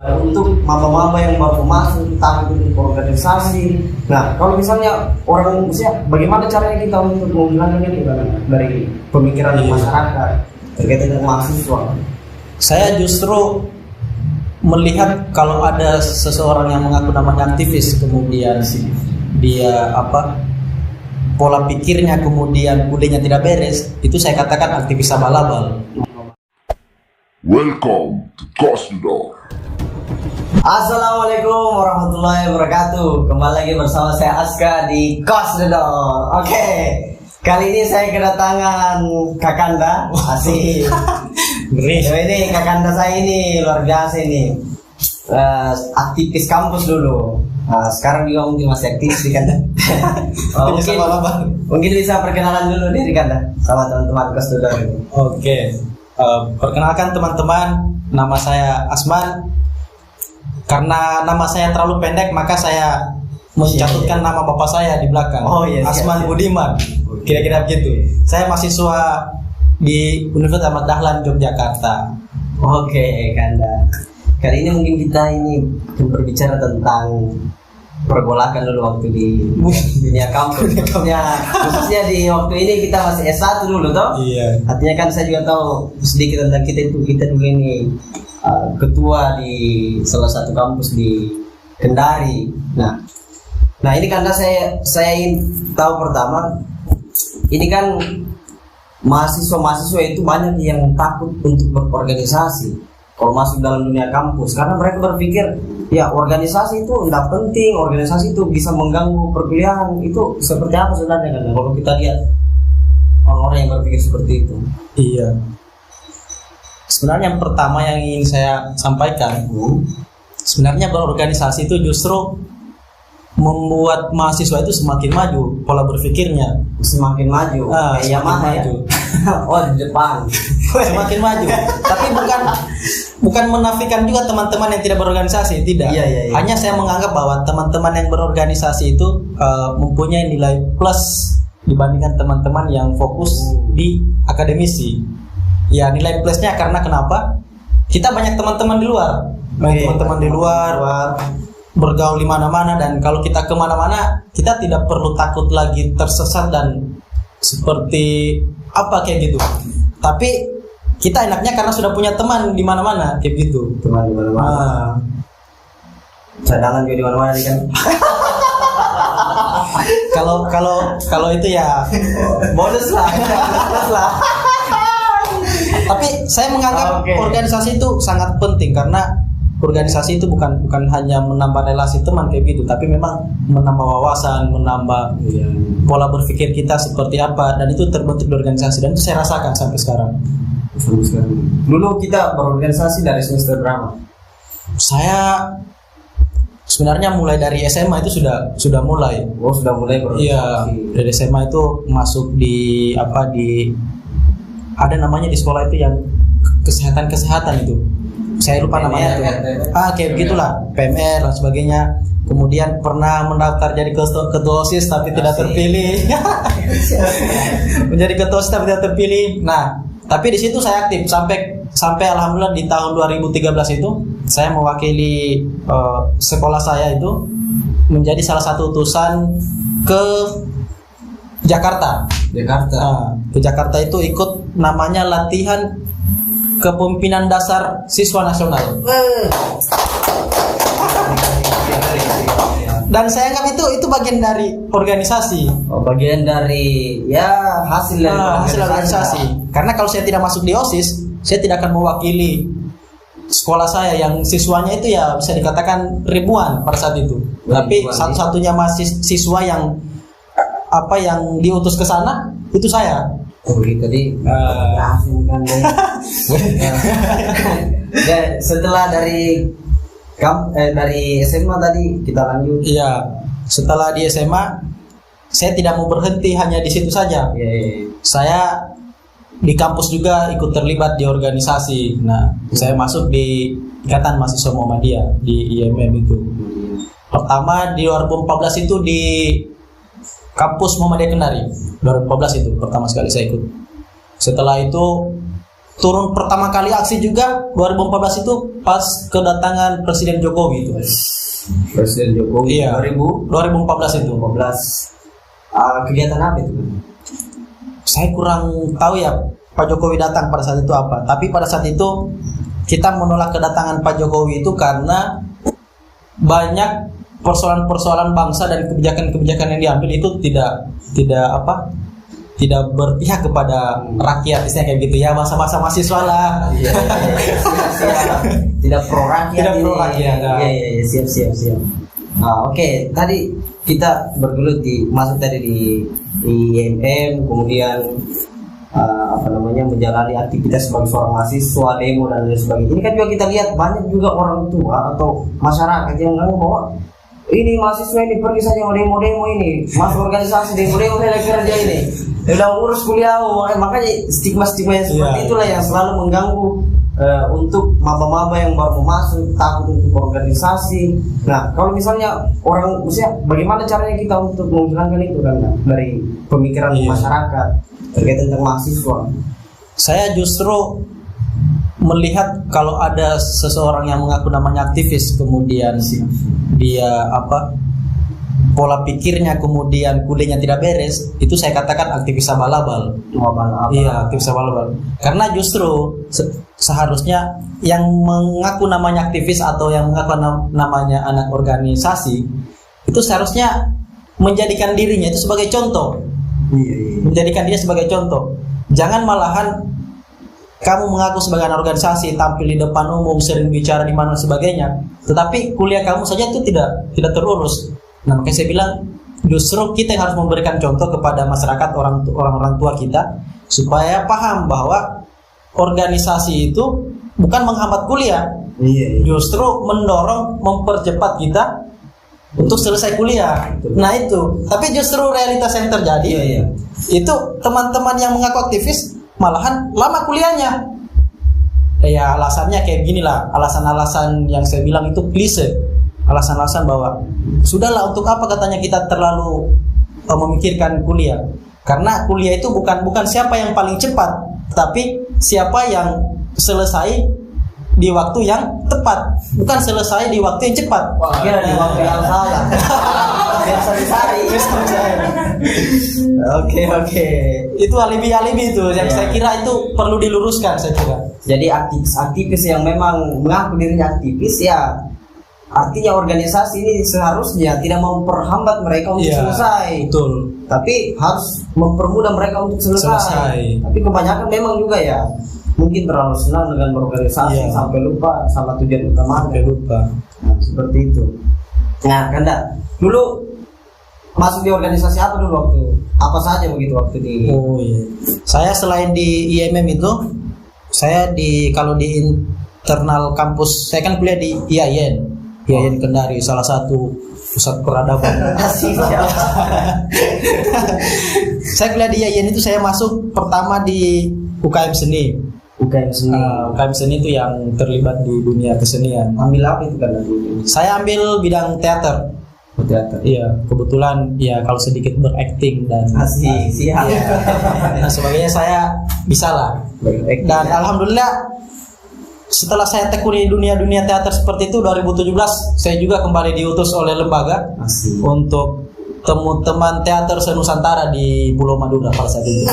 untuk mama-mama yang baru masuk takut untuk organisasi. Nah, kalau misalnya orang usia, bagaimana caranya kita untuk menghilangkan ini dari pemikiran masyarakat terkait dengan mahasiswa? Saya justru melihat kalau ada seseorang yang mengaku namanya aktivis, kemudian dia pola pikirnya kemudian budayanya tidak beres, itu saya katakan aktivis abal-abal. Welcome to Cosmodor. Assalamualaikum warahmatullahi wabarakatuh. Kembali lagi bersama saya Aska di Cosmodor. Oke, kali ini saya kedatangan Kakanda. Asik. Ini Kakanda saya ini luar biasa ini. Aktivis kampus dulu. Sekarang juga mungkin masih aktif kan? Mungkin bisa perkenalan dulu diri Kanda sama teman-teman Cosmodor. Oke. Perkenalkan teman-teman, nama saya Asman. Karena nama saya terlalu pendek, maka saya mencatatkan nama bapak saya di belakang. Asman Budiman. Kira-kira begitu. Saya mahasiswa di Universitas Ahmad Dahlan, Yogyakarta. Oke, Kanda. Kali ini mungkin kita ini akan berbicara tentang pergolakan dulu waktu di dunia kampus. Khususnya di waktu ini kita masih S1 dulu toh. Iya. Artinya kan saya juga tahu sedikit tentang kita dulu ini ketua di salah satu kampus di Kendari. Nah ini karena saya ingin tahu pertama, ini kan mahasiswa itu banyak yang takut untuk berorganisasi kalau masuk dalam dunia kampus, karena mereka berpikir ya organisasi itu tidak penting, organisasi itu bisa mengganggu perkuliahan. Itu seperti apa sebenarnya kan kalau kita lihat orang-orang yang berpikir seperti itu? Iya. Sebenarnya yang pertama yang ingin saya sampaikan, sebenarnya berorganisasi itu justru membuat mahasiswa itu semakin maju pola berpikirnya. Semakin maju. Semakin maju. Oh, di depan. Semakin maju. Tapi bukan menafikan juga teman-teman yang tidak berorganisasi, tidak. Iya. Hanya saya menganggap bahwa teman-teman yang berorganisasi itu mempunyai nilai plus dibandingkan teman-teman yang fokus di akademisi. Ya, nilai plusnya karena kenapa? Kita banyak teman-teman di luar. Teman-teman di luar bergaul di mana-mana, dan kalau kita kemana-mana kita tidak perlu takut lagi tersesat dan seperti apa kayak gitu. Tapi kita enaknya karena sudah punya teman di mana-mana kayak gitu. Teman di mana-mana. Cadangan juga di mana-mana kan. Kalau itu ya bonus lah. Tapi saya menganggap organisasi itu sangat penting, karena organisasi itu bukan hanya menambah relasi teman kayak gitu, tapi memang menambah wawasan, menambah pola berpikir kita seperti apa, dan itu terbentuk di organisasi, dan itu saya rasakan sampai sekarang. Dulu kita berorganisasi dari semester berapa? Saya sebenarnya mulai dari SMA itu sudah mulai. Oh, sudah mulai berorganisasi. Iya, dari SMA itu masuk di ada namanya di sekolah itu yang kesehatan itu. Saya lupa namanya itu. Kayak begitulah, PMR dan sebagainya. Kemudian pernah mendaftar jadi ketua OSIS tapi tidak terpilih. Menjadi ketua OSIS tapi tidak terpilih. Nah, tapi di situ saya aktif sampai alhamdulillah di tahun 2013 itu saya mewakili sekolah saya itu menjadi salah satu utusan ke Jakarta. Ke Jakarta itu ikut namanya latihan kepemimpinan dasar siswa nasional. Dan saya anggap itu bagian dari organisasi. Bagian dari hasil organisasi. Karena kalau saya tidak masuk di OSIS, saya tidak akan mewakili sekolah saya yang siswanya itu ya bisa dikatakan ribuan pada saat itu. Tapi satu-satunya mahasiswa yang diutus ke sana itu saya. Tadi setelah dari SMA tadi kita lanjut. Iya, setelah di SMA saya tidak mau berhenti hanya di situ saja. Saya di kampus juga ikut terlibat di organisasi. Nah, saya masuk di Ikatan Mahasiswa Muhammadiyah di IMM itu. Pertama di 2014 itu di kampus Muhammadiyah Kendari. 2014 itu pertama sekali saya ikut. Setelah itu turun pertama kali aksi juga 2014 itu pas kedatangan Presiden Jokowi itu. Presiden Jokowi. Iya. 2014 itu. 2015. Kegiatan apa itu? Saya kurang tahu ya Pak Jokowi datang pada saat itu apa. Tapi pada saat itu kita menolak kedatangan Pak Jokowi itu karena banyak persoalan-persoalan bangsa dan kebijakan-kebijakan yang diambil itu tidak berpihak kepada rakyat, misalnya kayak gitu ya, bahasa-bahasa mahasiswa lah. Iya. Tidak pro rakyat. Tidak pro rakyat. Iya, siap. Oke. Tadi kita bergelut masuk tadi di IMM, kemudian menjalani aktivitas sebagai seorang mahasiswa, demo dan lain sebagainya. Ini kan juga kita lihat banyak juga orang tua atau masyarakat yang menganggap bahwa ini mahasiswa ini pergi saja mau demo ini, masuk organisasi demo saya kerja ini, udah urus kuliah. Makanya stigma-stigma yang seperti itulah yang selalu mengganggu untuk maba-maba yang baru masuk, takut untuk organisasi. Nah, kalau misalnya bagaimana caranya kita untuk menghilangkan itu kan dari pemikiran masyarakat terkait tentang mahasiswa? Saya justru melihat kalau ada seseorang yang mengaku namanya aktivis, kemudian dia pola pikirnya kemudian kuliahnya tidak beres, itu saya katakan aktivis abal-abal. Iya, aktivis abal-abal. Karena justru seharusnya yang mengaku namanya aktivis atau yang mengaku namanya anak organisasi itu seharusnya menjadikan dirinya itu sebagai contoh. Menjadikan dia sebagai contoh. Jangan malahan kamu mengaku sebagai anak organisasi, tampil di depan umum, sering bicara di mana sebagainya, tetapi kuliah kamu saja itu tidak terurus. Nah, makanya saya bilang justru kita yang harus memberikan contoh kepada masyarakat, orang-orang tua kita, supaya paham bahwa organisasi itu bukan menghambat kuliah, justru mendorong, mempercepat kita untuk selesai kuliah. Nah itu, tapi justru realitas yang terjadi itu teman-teman yang mengaku aktivis malahan lama kuliahnya. Ya alasannya kayak gini lah, alasan-alasan yang saya bilang itu klise, alasan-alasan bahwa sudahlah, untuk apa katanya kita terlalu memikirkan kuliah, karena kuliah itu bukan siapa yang paling cepat, tapi siapa yang selesai di waktu yang tepat, bukan selesai di waktu yang cepat. Kira di waktu yang salah. Biasa dicari. Oke. Itu alibi itu yang saya kira itu perlu diluruskan, saya kira. Jadi aktivis yang memang mengaku dirinya aktivis, ya artinya organisasi ini seharusnya tidak memperhambat mereka untuk selesai. Betul. Tapi harus mempermudah mereka untuk selesai. Tapi kebanyakan memang juga ya mungkin terlalu senang dengan berorganisasi sampai lupa sama tujuan utama. Nah, seperti itu. Nah, Kanda, dulu masuk di organisasi apa dulu waktu? Apa saja begitu waktu di? Saya selain di IMM itu, saya kalau di internal kampus, saya kan kuliah di IAIN Kendari, salah satu pusat peradaban. Saya kuliah di IAIN itu, saya masuk pertama di UKM Seni. UKM Seni itu yang terlibat di dunia kesenian. Ambil apa itu kan? Saya ambil bidang teater. Iya, kebetulan ya kalau sedikit berakting dan siap. Nah, sebagainya saya bisa lah. Dan alhamdulillah setelah saya tekuni dunia teater seperti itu, 2017 saya juga kembali diutus oleh lembaga untuk temu teman teater senusantara di Pulau Madura pada saat itu.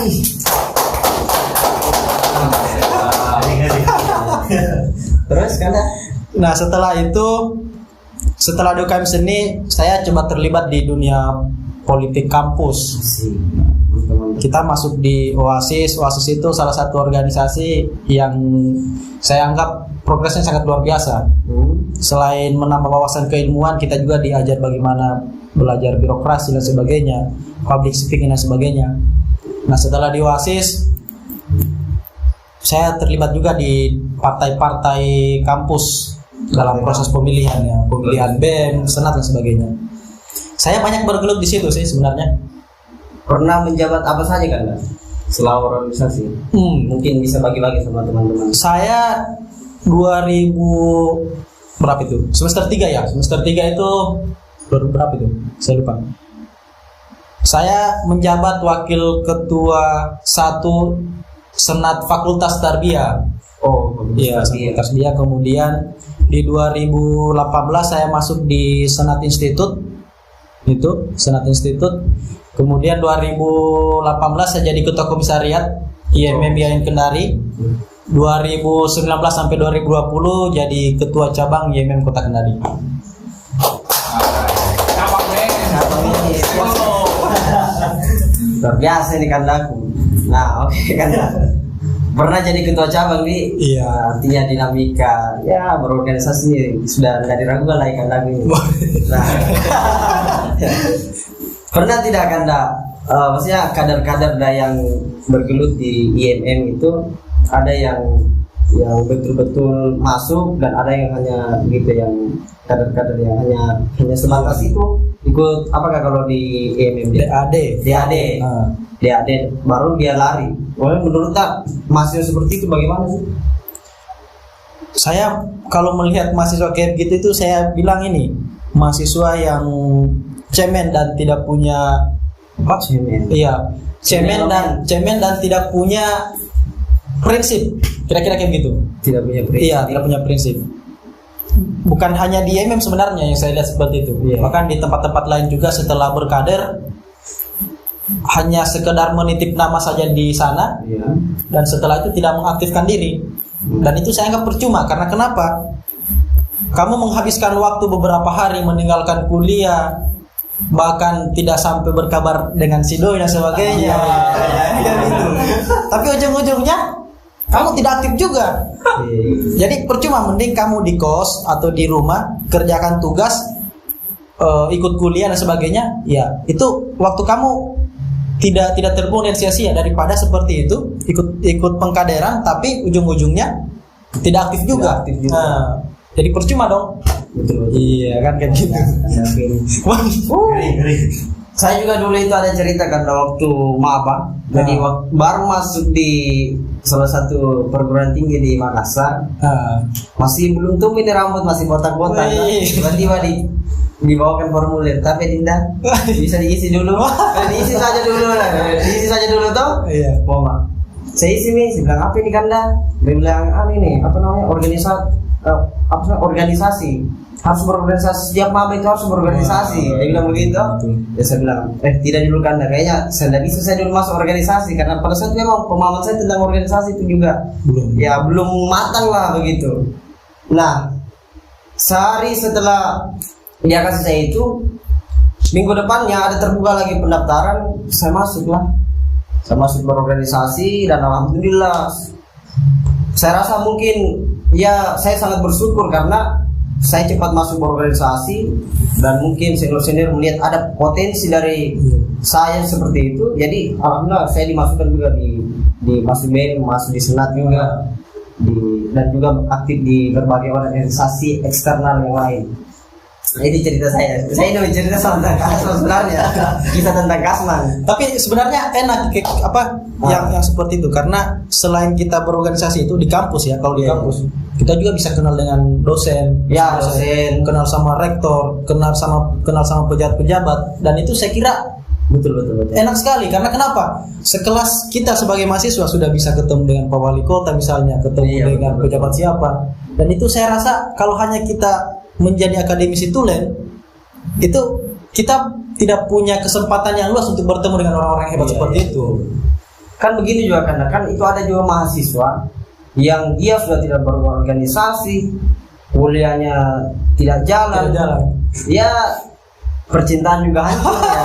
Terus Kanda? Nah, setelah di UKM Seni, saya coba terlibat di dunia politik kampus. Kita masuk di OASIS. OASIS itu salah satu organisasi yang saya anggap progresnya sangat luar biasa. Selain menambah wawasan keilmuan, kita juga diajar bagaimana belajar birokrasi dan sebagainya, public speaking dan sebagainya. Nah, setelah di OASIS, saya terlibat juga di partai-partai kampus dalam proses pemilihan BEM, senat dan sebagainya. Saya banyak bergelut di situ sih sebenarnya. Pernah menjabat apa saja kan? Selama organisasi. Mungkin bisa bagi-bagi sama teman-teman. Saya 2000 berapa itu? Semester 3 ya. Semester 3 itu berapa itu? Saya lupa. Saya menjabat wakil ketua 1 Senat Fakultas Tarbiyah. Oh, Iya, Fakultas dia. Kemudian di 2018 saya masuk di Senat Institut. Itu Senat Institut. Kemudian 2018 saya jadi ketua komisariat IMM IAIN Kendari. 2019 sampai 2020 jadi ketua cabang IMM Kota Kendari. Luar biasa ini kandaku. Nah, oke kan. Pernah jadi ketua cabang nih. Iya. Artinya dinamika ya berorganisasi sudah tidak diragukan lagi kandaku ini. Nah, pernah tidak Kanda? Maksudnya kader-kader yang bergelut di IMM itu ada yang betul-betul masuk dan ada yang hanya gitu, yang kader-kader yang hanya sebatas itu ikut apakah kalau di IMM DAD. DAD baru dia lari. Menurut tak masih seperti itu bagaimana sih? Saya kalau melihat mahasiswa kayak gitu itu saya bilang ini mahasiswa yang cemen dan tidak punya Cemen. Iya, cemen dan tidak punya prinsip. Kira-kira kayak gitu. Tidak punya prinsip. Iya, tidak punya prinsip. Bukan hanya di IMM sebenarnya yang saya lihat seperti itu. Iya. Bahkan di tempat-tempat lain juga setelah berkader hanya sekedar menitip nama saja di sana. Iya. Dan setelah itu tidak mengaktifkan diri. Dan itu saya anggap percuma karena kenapa? Kamu menghabiskan waktu beberapa hari meninggalkan kuliah, bahkan tidak sampai berkabar dengan si doi dan sebagainya. Gitu. Tapi ujung-ujungnya kamu tidak aktif juga. Jadi percuma, mending kamu di kos atau di rumah kerjakan tugas, ikut kuliah dan sebagainya. Ya, itu waktu kamu tidak terbuang dan sia-sia daripada seperti itu ikut pengkaderan tapi ujung-ujungnya tidak aktif juga. Nah, jadi percuma dong. Betul. Iya kan kayak gitu. Saya juga dulu itu ada cerita kan waktu maba. Jadi baru masuk di salah satu perguruan tinggi di Makassar. Masih belum tumbuh ini rambut, masih botak-botak. Tiba-tiba dibawakan formulir, tapi tidak bisa diisi dulu. Diisi saja dulu toh. Iya. Mama. Saya isi nih, saya bilang apa ini Kanda? Dia bilang ini apa namanya organisasi. Harus berorganisasi, setiap maba itu harus berorganisasi. Dia bilang begitu. Ya saya bilang, tidak dulu Kanda, kayaknya saya tidak bisa saya dulu masuk organisasi karena pada saat memang pemahaman saya tentang organisasi itu juga belum matang lah begitu. Nah, sehari setelah dia kasih saya itu, minggu depannya ada terbuka lagi pendaftaran, saya masuk berorganisasi dan alhamdulillah saya rasa mungkin ya saya sangat bersyukur karena saya cepat masuk berorganisasi dan mungkin senior-senior melihat ada potensi dari saya seperti itu, jadi alhamdulillah saya dimasukkan juga di masuk BEM, masuk di senat juga dan juga aktif di berbagai organisasi eksternal yang lain. Nah, ini cerita saya ini cerita tentang Kasman sebenarnya, kisah tentang Kasman. Tapi sebenarnya enak yang seperti itu karena selain kita berorganisasi itu di kampus ya, kalau di kampus kita juga bisa kenal dengan dosen, dosen, kenal sama rektor, kenal sama pejabat-pejabat, dan itu saya kira betul. Enak sekali karena kenapa? Sekelas kita sebagai mahasiswa sudah bisa ketemu dengan Pak Wali Kota misalnya, ketemu dengan pejabat siapa, dan itu saya rasa kalau hanya kita menjadi akademisi tulen itu kita tidak punya kesempatan yang luas untuk bertemu dengan orang-orang hebat seperti itu. Kan begini juga kan itu ada juga mahasiswa yang dia sudah tidak berorganisasi, kuliahnya tidak jalan. Ya percintaan juga hancur ya.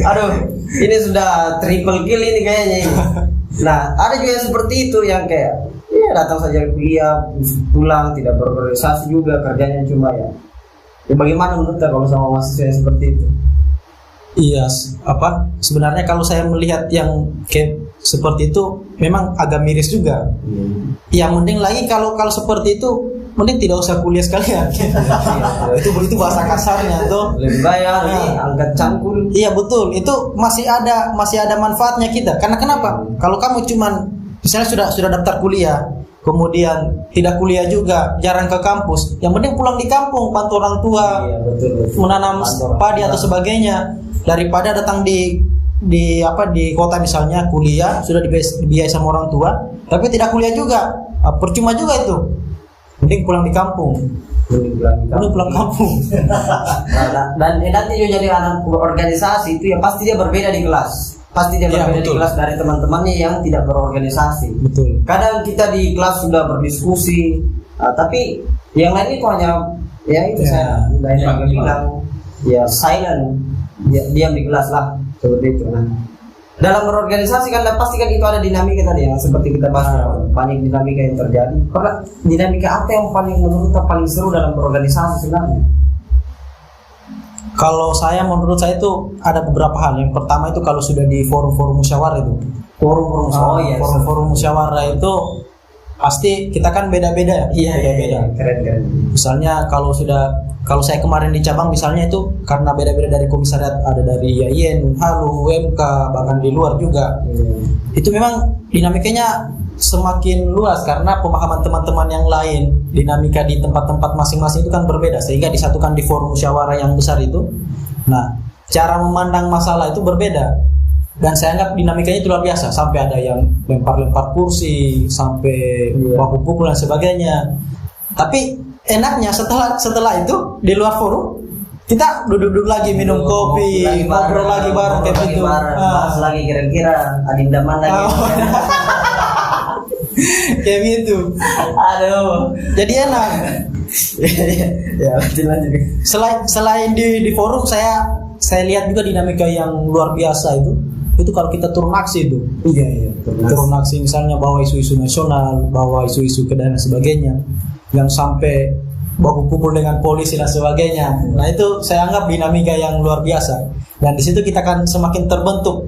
Aduh, ini sudah triple kill ini kayaknya ini. Nah, ada juga yang seperti itu yang kayak datang saja kuliah, pulang tidak berorganisasi juga, kerjanya cuma ya bagaimana menurut kalau sama mahasiswa yang seperti itu? Iya, sebenarnya kalau saya melihat yang kayak seperti itu memang agak miris juga. Yang mending lagi kalau seperti itu mending tidak usah kuliah sekalian. itu bahasa kasarnya tuh. Lebih bayar angkat cangkul. Iya betul, itu masih ada manfaatnya kita. Karena kenapa? Kalau kamu cuman misalnya sudah daftar kuliah, kemudian tidak kuliah juga, jarang ke kampus, yang penting pulang di kampung, bantu orang tua, betul. Menanam padi atau sebagainya, daripada datang di di kota misalnya kuliah sudah dibiayai sama orang tua, tapi tidak kuliah juga, percuma juga itu. Mending pulang di kampung. Mending pulang kampung. Dan nanti juga jadi anak organisasi itu ya pasti dia berbeda di kelas. Pasti dia berbeda di kelas dari teman-temannya yang tidak berorganisasi. Betul. Kadang kita di kelas sudah berdiskusi, tapi yang lain itu hanya ya itu saya bilang ya silent, diam di kelas lah seperti itu. Nah, dalam berorganisasi kan pasti kan itu ada dinamika tadi yang seperti kita bahas, banyak dinamika yang terjadi. Karena dinamika apa yang menurut paling seru dalam berorganisasi sebenarnya? Kalau menurut saya itu ada beberapa hal. Yang pertama itu kalau sudah di forum-forum musyawarah itu. Forum-forum musyawarah itu pasti kita kan beda-beda ya. Beda-beda. Keren. Misalnya kalau saya kemarin di cabang misalnya itu karena beda-beda dari komisariat, ada dari YAIN, Unhalu, UMK, bahkan di luar juga. Itu memang dinamikanya semakin luas karena pemahaman teman-teman yang lain, dinamika di tempat-tempat masing-masing itu kan berbeda sehingga disatukan di forum musyawarah yang besar itu. Nah, cara memandang masalah itu berbeda dan saya anggap dinamikanya itu luar biasa, sampai ada yang lempar-lempar kursi, sampai baku pukul dan sebagainya. Tapi enaknya setelah itu di luar forum kita duduk lagi minum kopi, ngobrol lagi bareng kayak gitu. Bahas lagi kira-kira adindaman lagi. Kayak gitu. Aduh, jadi enak. Ya, lanjut. Selain di forum saya lihat juga dinamika yang luar biasa itu kalau kita turun aksi itu. Iya. Turun aksi misalnya bawa isu-isu nasional, bawa isu-isu kedaerahan dan sebagainya, yang sampai baku pukul dengan polisi dan sebagainya. Nah, itu saya anggap dinamika yang luar biasa. Dan di situ kita akan semakin terbentuk.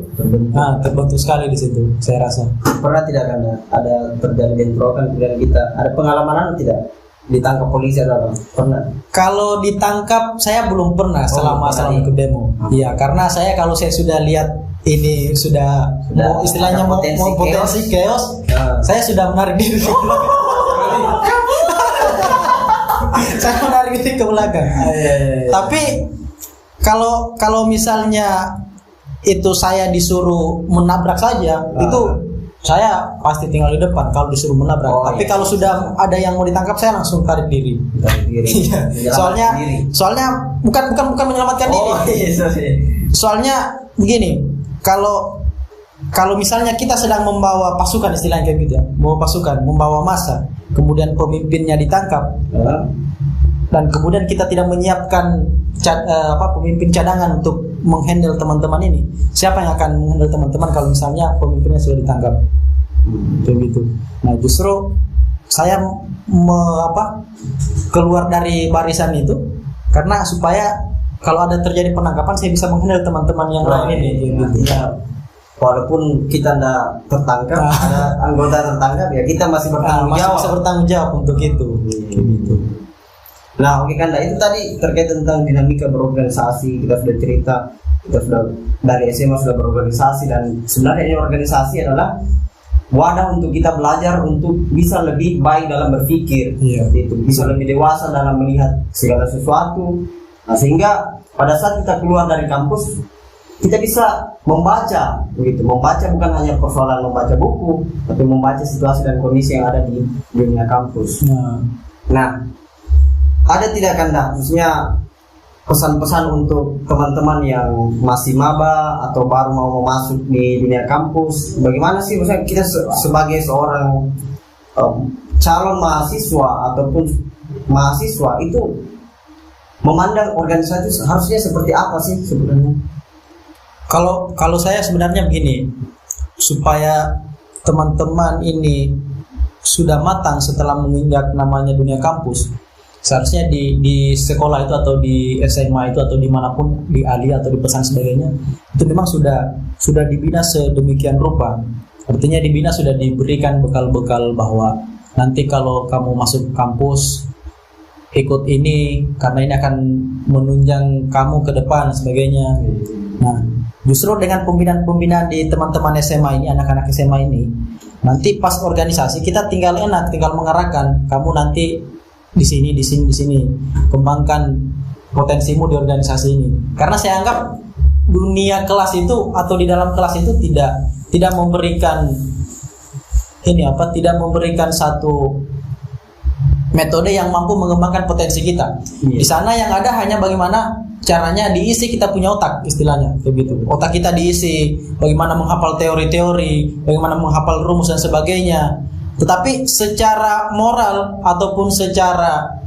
Nah, terbentuk sekali di situ, saya rasa. Pernah tidak ada terjadi bentrokan kemudian kita ada pengalaman tidak ditangkap polisi atau apa? Pernah? Kalau ditangkap saya belum pernah selama ikut demo. Iya, karena kalau saya sudah lihat ini sudah istilahnya mau potensi chaos, saya sudah menarik diri. Saya menarik diri ke belakang. Tapi kalau misalnya itu saya disuruh menabrak saja, itu saya pasti tinggal di depan kalau disuruh menabrak. Tapi kalau sudah ada yang mau ditangkap, saya langsung tarik diri. Soalnya bukan menyelamatkan diri. Soalnya begini, kalau misalnya kita sedang membawa pasukan, istilahnya kayak gitu ya, membawa massa, kemudian pemimpinnya ditangkap, dan kemudian kita tidak menyiapkan pemimpin cadangan untuk menghandle teman-teman ini, siapa yang akan menghandle teman-teman kalau misalnya pemimpinnya sudah ditangkap? Kayak gitu. Nah, justru saya keluar dari barisan itu karena supaya kalau ada terjadi penangkapan saya bisa menghandle teman-teman yang lain ini. Ya, walaupun kita tidak tertangkap, ada anggota tertangkap, ya kita masih bertanggung jawab untuk itu. Gitu. Nah, oke kan, itu tadi terkait tentang dinamika berorganisasi. Kita sudah cerita, kita sudah dari SMA sudah berorganisasi, dan sebenarnya ini organisasi adalah wadah untuk kita belajar untuk bisa lebih baik dalam berpikir, itu bisa lebih dewasa dalam melihat segala sesuatu. Nah, sehingga pada saat kita keluar dari kampus, kita bisa membaca, begitu. Membaca bukan hanya persoalan membaca buku, tapi membaca situasi dan kondisi yang ada di dunia kampus. Nah, ada tidak kan, maksudnya pesan-pesan untuk teman-teman yang masih maba atau baru mau masuk di dunia kampus? Bagaimana sih, maksudnya kita sebagai seorang calon mahasiswa ataupun mahasiswa itu memandang organisasi harusnya seperti apa sih sebenarnya? Kalau saya sebenarnya begini, supaya teman-teman ini sudah matang setelah menginjak namanya dunia kampus, seharusnya di sekolah itu atau di SMA itu atau dimanapun, di ALI atau di pesan sebagainya, itu memang sudah dibina sedemikian rupa. Artinya dibina sudah diberikan bekal-bekal bahwa nanti kalau kamu masuk kampus ikut ini karena ini akan menunjang kamu ke depan sebagainya. Nah, justru dengan pembinaan di teman-teman SMA ini, anak-anak SMA ini, nanti pas organisasi kita tinggal mengarahkan kamu nanti di sini, kembangkan potensimu di organisasi ini. Karena saya anggap dunia kelas itu atau di dalam kelas itu tidak memberikan tidak memberikan satu metode yang mampu mengembangkan potensi kita. Iya. Di sana yang ada hanya bagaimana caranya diisi kita punya otak, istilahnya kayak gitu. Otak kita diisi bagaimana menghafal teori-teori, bagaimana menghafal rumus dan sebagainya. Tetapi secara moral ataupun secara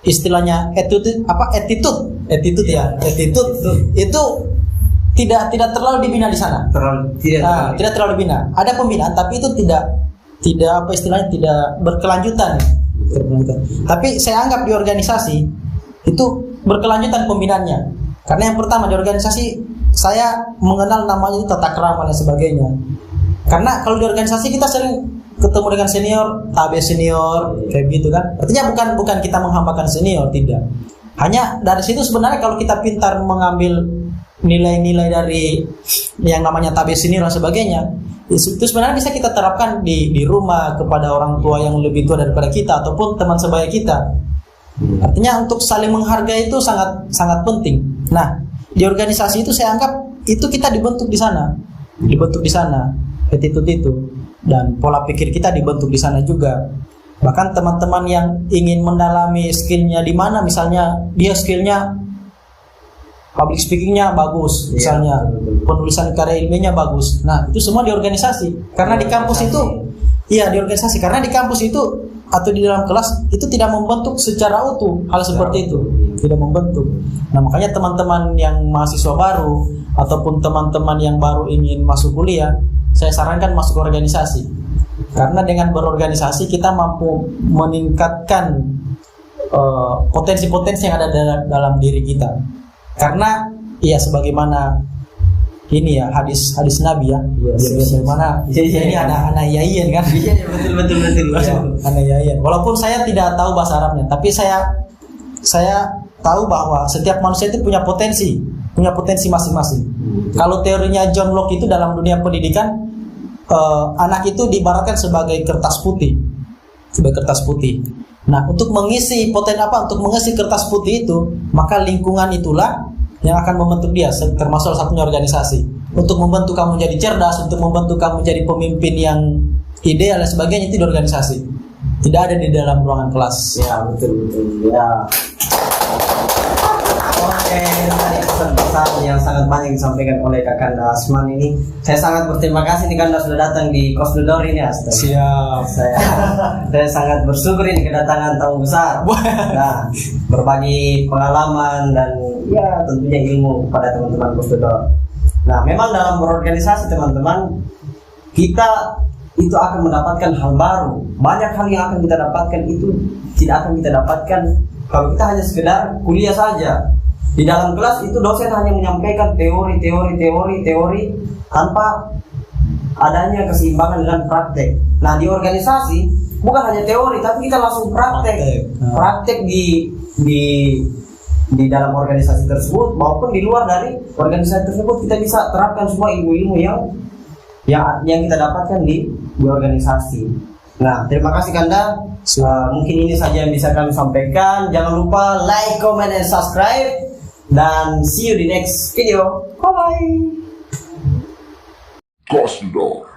istilahnya attitude itu tidak terlalu dibina di sana. Tidak terlalu dibina. Ada pembinaan tapi itu tidak apa istilahnya tidak berkelanjutan. Tapi saya anggap di organisasi itu berkelanjutan pembinaannya. Karena yang pertama di organisasi saya mengenal namanya itu tata krama dan sebagainya. Karena kalau di organisasi kita sering ketemu dengan senior, tabe senior kayak gitu kan. Artinya bukan kita menghambakan senior, tidak. Hanya dari situ sebenarnya kalau kita pintar mengambil nilai-nilai dari yang namanya tabe senior dan sebagainya, itu sebenarnya bisa kita terapkan di rumah kepada orang tua yang lebih tua daripada kita ataupun teman sebaya kita. Artinya untuk saling menghargai itu sangat sangat penting. Nah, di organisasi itu saya anggap itu kita dibentuk di sana, attitude itu, dan pola pikir kita dibentuk di sana juga. Bahkan teman-teman yang ingin mendalami skillnya di mana, misalnya dia skillnya public speakingnya bagus, misalnya penulisan karya ilmiahnya bagus. Nah, itu semua di organisasi. Karena di kampus itu, iya di organisasi. Karena di kampus itu atau di dalam kelas itu tidak membentuk secara utuh hal seperti itu, tidak membentuk. Nah, makanya teman-teman yang mahasiswa baru ataupun teman-teman yang baru ingin masuk kuliah, saya sarankan masuk organisasi. Karena dengan berorganisasi kita mampu meningkatkan potensi-potensi yang ada dalam diri kita. Karena ya sebagaimana ini ya hadis Nabi ya, bagaimana ini anak Yayan kan? Iya betul. Anak Yayan. Walaupun saya tidak tahu bahasa Arabnya, tapi saya tahu bahwa setiap manusia itu punya potensi masing-masing. Kalau teorinya John Locke itu dalam dunia pendidikan, anak itu diibaratkan sebagai kertas putih. Nah, untuk mengisi untuk mengisi kertas putih itu, maka lingkungan itulah yang akan membentuk dia, termasuk salah satunya organisasi. Untuk membentuk kamu jadi cerdas, untuk membentuk kamu jadi pemimpin yang ideal dan sebagainya, itu di organisasi. Tidak ada di dalam ruangan kelas. Ya, betul. Ya. Oke, tadi pesan-pesan yang sangat banyak disampaikan oleh Kakanda Asman ini. Saya sangat berterima kasih nih Kanda sudah datang di Kos Dudor ini, Astaga. Siap. Saya sangat bersyukur ini kedatangan tamu besar. Nah, berbagi pengalaman dan ya tentunya ilmu kepada teman-teman Kos Dudor. Nah, memang dalam berorganisasi teman-teman, kita itu akan mendapatkan hal baru. Banyak hal yang akan kita dapatkan itu tidak akan kita dapatkan kalau kita hanya sekedar kuliah saja. Di dalam kelas itu dosen hanya menyampaikan teori tanpa adanya keseimbangan dengan praktek. Nah, di organisasi bukan hanya teori tapi kita langsung praktek di dalam organisasi tersebut maupun di luar dari organisasi tersebut. Kita bisa terapkan semua ilmu-ilmu yang kita dapatkan di organisasi. Nah, terima kasih Kanda. Mungkin ini saja yang bisa kami sampaikan. Jangan lupa like, comment, and subscribe. Dan see you di next video. Bye. Cosmodog.